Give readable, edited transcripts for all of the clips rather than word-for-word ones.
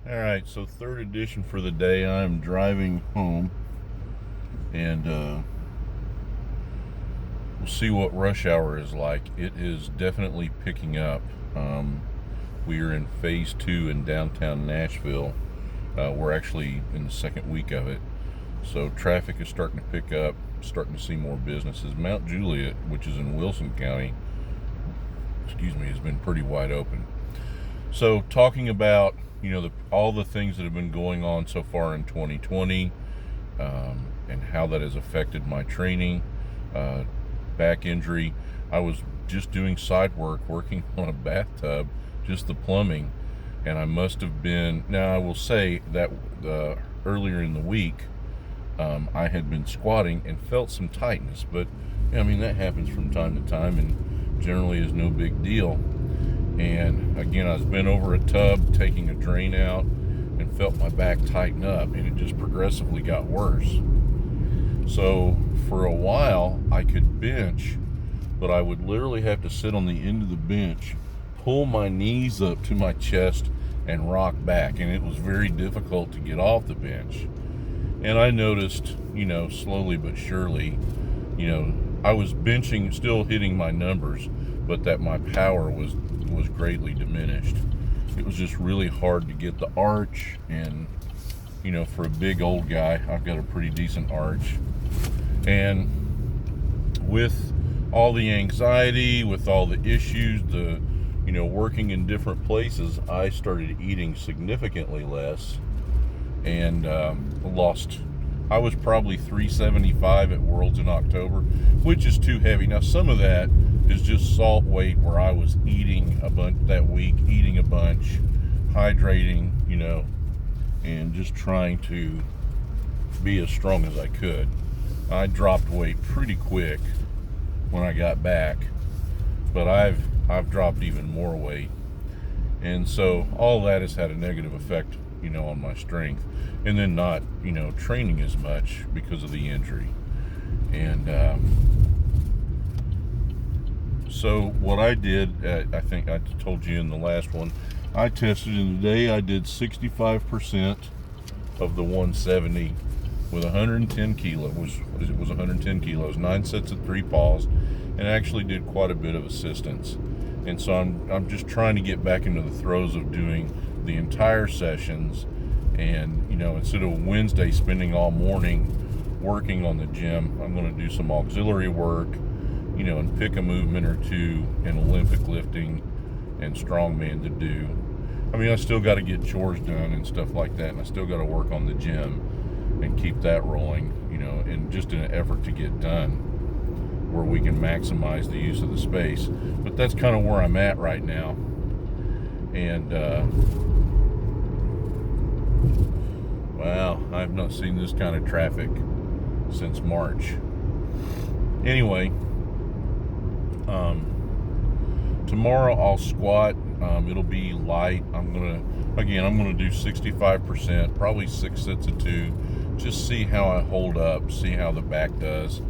All right, so third edition for the day. I'm driving home, and we'll see what rush hour is like. It is definitely picking up. Um, we are in phase 2 in downtown Nashville. We're actually in the second week of it, so traffic is starting to pick up. Starting to see more businesses. Mount Juliet, which is in Wilson County, has been pretty wide open. So talking about all the things that have been going on so far in 2020, and how that has affected my training, uh, back injury. I was just doing side work, working on a bathtub, just the plumbing, and I must have been. Now I will say that earlier in the week, I had been squatting and felt some tightness, but I mean that happens from time to time and generally is no big deal. And again, I was bent over a tub taking a drain out and felt my back tighten up, and it just progressively got worse. So for a while I could bench, but I would literally have to sit on the end of the bench, pull my knees up to my chest, and rock back, and it was very difficult to get off the bench. And I noticed, slowly but surely, I was benching, still hitting my numbers, but that my power was greatly diminished. It was just really hard to get the arch, and for a big old guy, I've got a pretty decent arch. And with all the anxiety, with all the issues, working in different places, I started eating significantly less, and lost. I was probably 375 at Worlds in October, which is too heavy. Now, some of that is just salt weight, where I was eating a bunch that week, hydrating, and just trying to be as strong as I could. I dropped weight pretty quick when I got back, but I've dropped even more weight, and so all that has had a negative effect, on my strength, and then not, training as much because of the injury. And so what I did, I think I told you in the last one, I tested in the day. I did 65% of the 170 with 110 kilos. It was 110 kilos, 9 sets of 3 pause, and actually did quite a bit of assistance. And so I'm just trying to get back into the throes of doing the entire sessions, and instead of Wednesday spending all morning working on the gym, I'm going to do some auxiliary work, and pick a movement or two in Olympic lifting and strongman to do. I mean, I still got to get chores done and stuff like that, and I still got to work on the gym and keep that rolling, and just in an effort to get done where we can maximize the use of the space. But that's kind of where I'm at right now. And wow, I've not seen this kind of traffic since March. Anyway, tomorrow I'll squat. It'll be light. I'm gonna do 65%, probably 6 sets of 2. Just see how I hold up, see how the back does.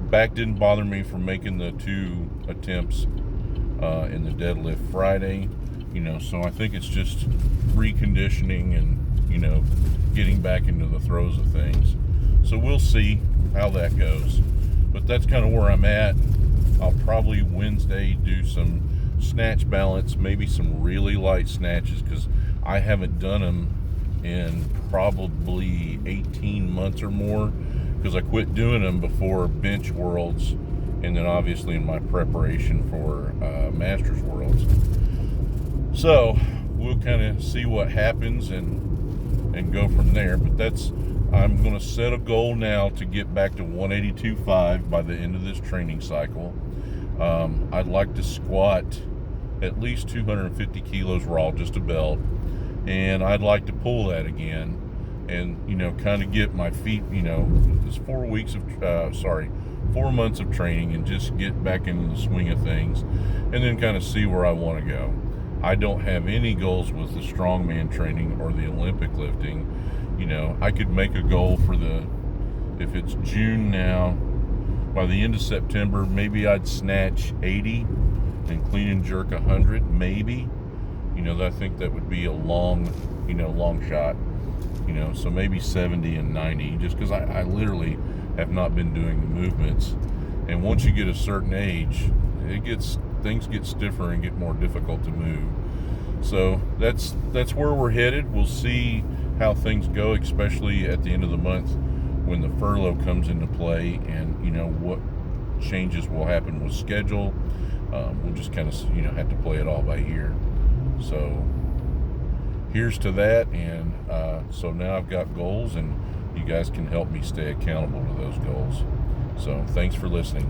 Back didn't bother me from making the 2 attempts in the deadlift Friday, so I think it's just reconditioning and, getting back into the throes of things. So we'll see how that goes. But that's kind of where I'm at. I'll probably Wednesday do some snatch balance, maybe some really light snatches, because I haven't done them in probably 18 months or more, because I quit doing them before Bench Worlds, and then obviously in my preparation for Masters Worlds. So we'll kind of see what happens and go from there. But I'm going to set a goal now to get back to 182.5 by the end of this training cycle. I'd like to squat at least 250 kilos raw, just a belt, and I'd like to pull that again, and kind of get my feet, this 4 months of training, and just get back into the swing of things, and then kind of see where I want to go. I don't have any goals with the strongman training or the Olympic lifting. I could make a goal for if it's June now, by the end of September, maybe I'd snatch 80 and clean and jerk 100, maybe. I think that would be a long shot. So maybe 70 and 90, just because I literally have not been doing the movements. And once you get a certain age, things get stiffer and get more difficult to move. So that's where we're headed. We'll see how things go, especially at the end of the month when the furlough comes into play, and what changes will happen with schedule. We'll just kind of have to play it all by ear. So here's to that, and so now I've got goals, and you guys can help me stay accountable to those goals. So thanks for listening.